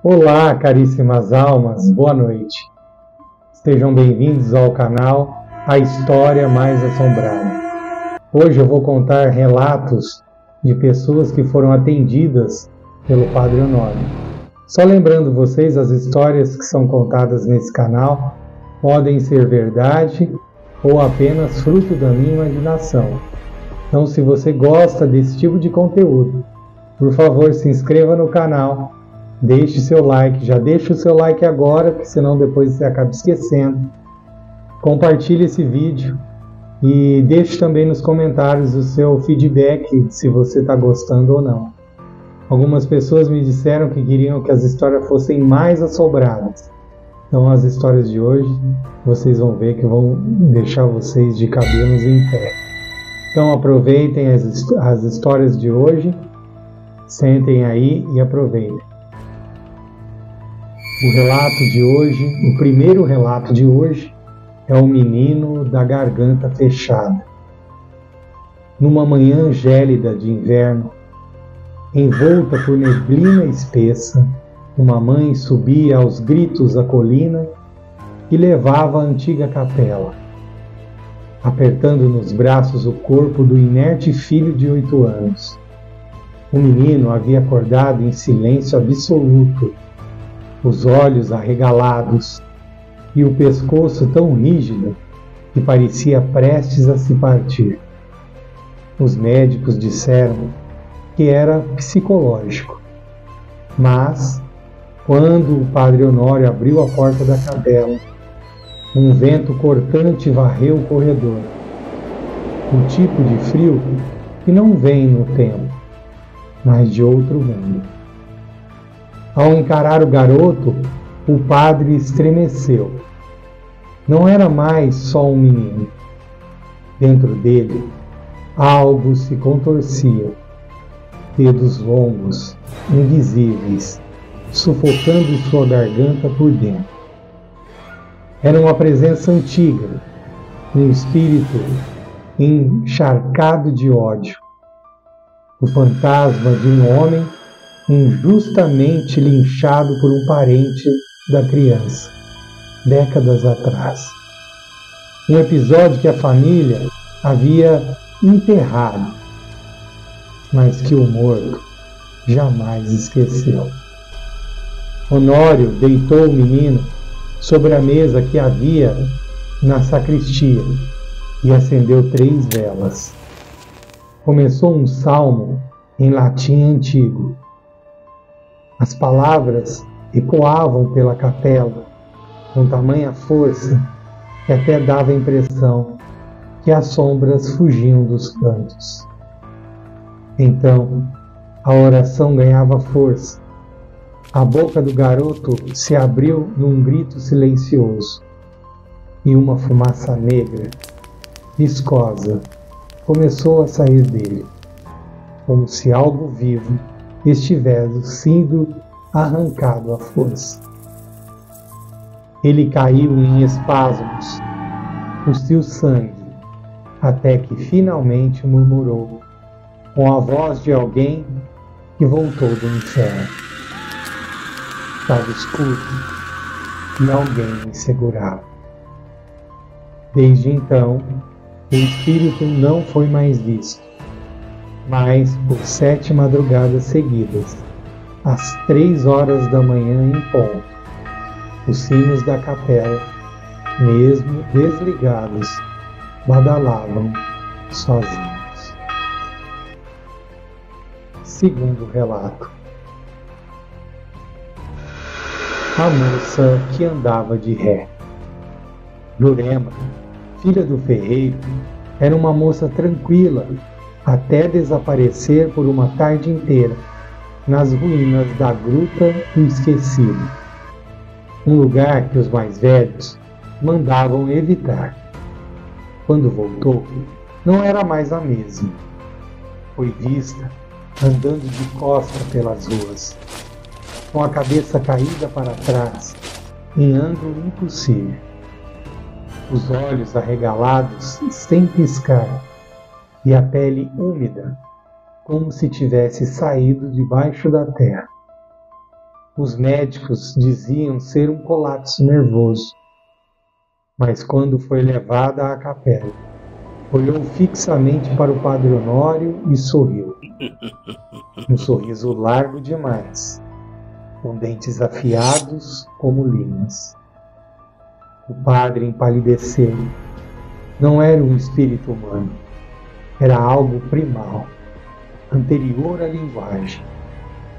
Olá, caríssimas almas, boa noite. Sejam bem-vindos ao canal A História Mais Assombrada. Hoje eu vou contar relatos de pessoas que foram atendidas pelo Padre Honório. Só lembrando vocês, as histórias que são contadas nesse canal podem ser verdade ou apenas fruto da minha imaginação. Então, se você gosta desse tipo de conteúdo, por favor, se inscreva no canal, deixe seu like, já deixa o seu like agora, porque senão depois você acaba esquecendo. Compartilhe esse vídeo e deixe também nos comentários o seu feedback, se você está gostando ou não. Algumas pessoas me disseram que queriam que as histórias fossem mais assombradas. Então as histórias de hoje, vocês vão ver que vão deixar vocês de cabelos em pé. Então aproveitem as histórias de hoje, sentem aí e aproveitem. O relato de hoje, o primeiro relato de hoje, é o menino da garganta fechada. Numa manhã gélida de inverno, envolta por neblina espessa, uma mãe subia aos gritos a colina e levava a antiga capela, apertando nos braços o corpo do inerte filho de 8 anos. O menino havia acordado em silêncio absoluto, os olhos arregalados e o pescoço tão rígido que parecia prestes a se partir. Os médicos disseram que era psicológico, mas quando o Padre Honório abriu a porta da capela, um vento cortante varreu o corredor, um tipo de frio que não vem no tempo, mas de outro mundo. Ao encarar o garoto, o padre estremeceu. Não era mais só um menino. Dentro dele, algo se contorcia. Dedos longos, invisíveis, sufocando sua garganta por dentro. Era uma presença antiga, um espírito encharcado de ódio. O fantasma de um homem injustamente linchado por um parente da criança, décadas atrás. Um episódio que a família havia enterrado, mas que o morto jamais esqueceu. Honório deitou o menino sobre a mesa que havia na sacristia e acendeu 3 velas. Começou um salmo em latim antigo. As palavras ecoavam pela capela com tamanha força que até dava a impressão que as sombras fugiam dos cantos. Então, a oração ganhava força. A boca do garoto se abriu num grito silencioso e uma fumaça negra, viscosa, começou a sair dele, como se algo vivo estivesse sendo arrancado à força. Ele caiu em espasmos, cuspiu sangue, até que finalmente murmurou, com a voz de alguém que voltou do inferno. Estava escuro e alguém me segurava. Desde então, o espírito não foi mais visto, mas por 7 madrugadas seguidas, às 3 horas da manhã em ponto, os sinos da capela, mesmo desligados, badalavam sozinhos. Segundo relato. A moça que andava de ré. Jurema, filha do ferreiro, era uma moça tranquila, até desaparecer por uma tarde inteira nas ruínas da Gruta do Esquecido, um lugar que os mais velhos mandavam evitar. Quando voltou, não era mais a mesma. Foi vista andando de costa pelas ruas, com a cabeça caída para trás, em ângulo impossível. Os olhos arregalados sem piscar e a pele úmida, como se tivesse saído debaixo da terra. Os médicos diziam ser um colapso nervoso, mas quando foi levada à capela, olhou fixamente para o Padre Honório e sorriu. Um sorriso largo demais, com dentes afiados como linhas. O padre empalideceu. Não era um espírito humano, era algo primal, anterior à linguagem,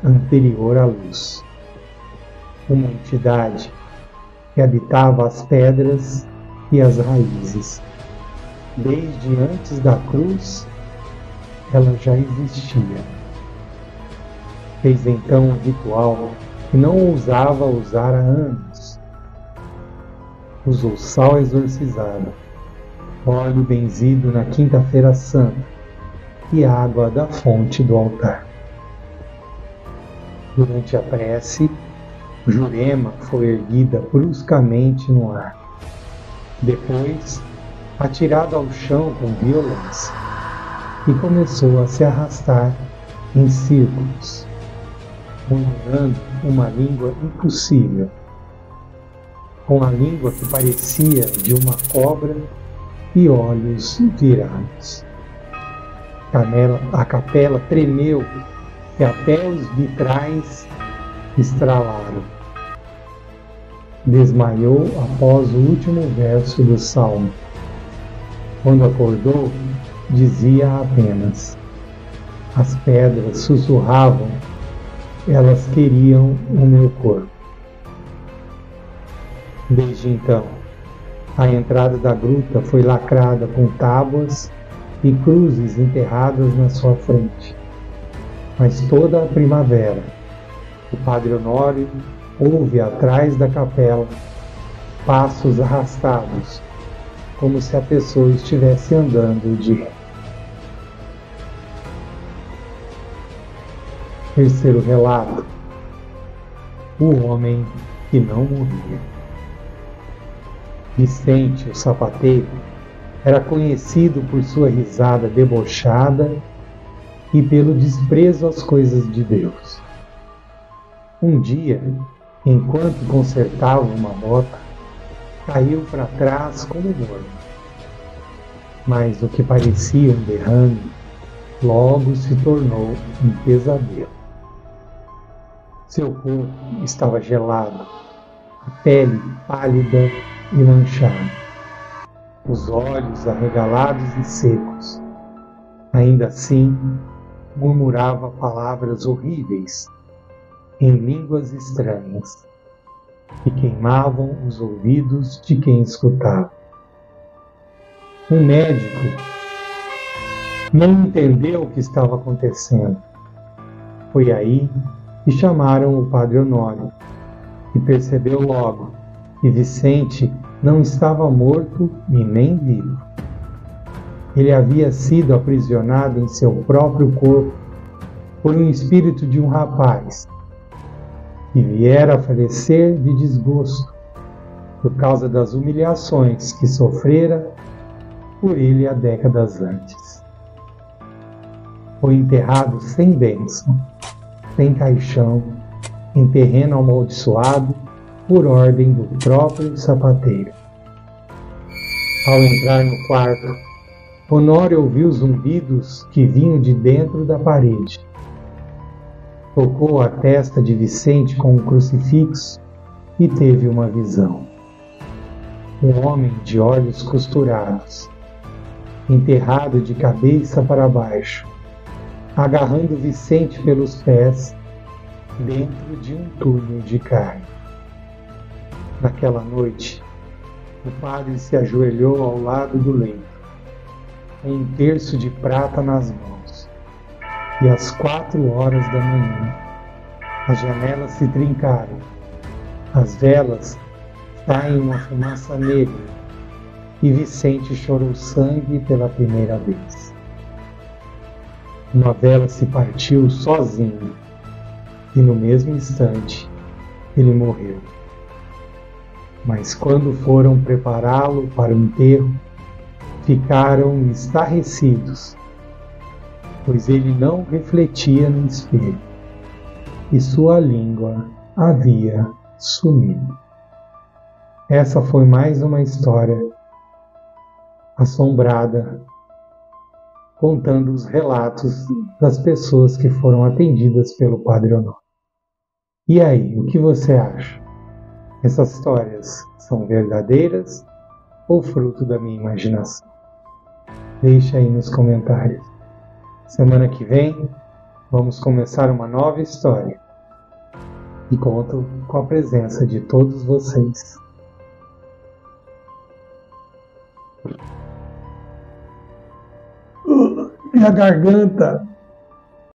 anterior à luz. Uma entidade que habitava as pedras e as raízes. Desde antes da cruz, ela já existia. Fez então um ritual que não ousava usar há anos. Usou sal exorcizado, óleo benzido na Quinta-feira Santa e água da fonte do altar. Durante a prece, Jurema foi erguida bruscamente no ar. Depois, atirada ao chão com violência, e começou a se arrastar em círculos, murmurando uma língua impossível, com a língua que parecia de uma cobra e olhos virados. A capela tremeu e até os vitrais estralaram. Desmaiou após o último verso do salmo. Quando acordou, dizia apenas: as pedras sussurravam, elas queriam o meu corpo. Desde então, a entrada da gruta foi lacrada com tábuas e cruzes enterradas na sua frente. Mas toda a primavera, o Padre Honório ouve atrás da capela passos arrastados, como se a pessoa estivesse andando de ré. Terceiro relato: o homem que não morria. Vicente, o sapateiro, era conhecido por sua risada debochada e pelo desprezo às coisas de Deus. Um dia, enquanto consertava uma bota, caiu para trás como morto. Mas o que parecia um derrame logo se tornou um pesadelo. Seu corpo estava gelado, a pele pálida e manchada, os olhos arregalados e secos. Ainda assim, murmurava palavras horríveis, em línguas estranhas, que queimavam os ouvidos de quem escutava. Um médico não entendeu o que estava acontecendo. Foi aí que chamaram o Padre Honório, e percebeu logo que Vicente não estava morto e nem vivo. Ele havia sido aprisionado em seu próprio corpo por um espírito de um rapaz que viera a falecer de desgosto por causa das humilhações que sofrera por ele há décadas antes. Foi enterrado sem bênção, sem caixão, em terreno amaldiçoado por ordem do próprio sapateiro. Ao entrar no quarto, Honório ouviu zumbidos que vinham de dentro da parede. Tocou a testa de Vicente com um crucifixo e teve uma visão. Um homem de olhos costurados, enterrado de cabeça para baixo, agarrando Vicente pelos pés dentro de um túnel de carne. Naquela noite, o padre se ajoelhou ao lado do leito, com um terço de prata nas mãos, e às 4 horas da manhã, as janelas se trincaram, as velas saem uma fumaça negra, e Vicente chorou sangue pela primeira vez. Uma vela se partiu sozinho, e no mesmo instante ele morreu. Mas quando foram prepará-lo para o enterro, ficaram estarrecidos, pois ele não refletia no espelho, e sua língua havia sumido. Essa foi mais uma história assombrada, contando os relatos das pessoas que foram atendidas pelo Padre Honório. E aí, o que você acha? Essas histórias são verdadeiras ou fruto da minha imaginação? Deixa aí nos comentários. Semana que vem, vamos começar uma nova história. E conto com a presença de todos vocês. Minha garganta!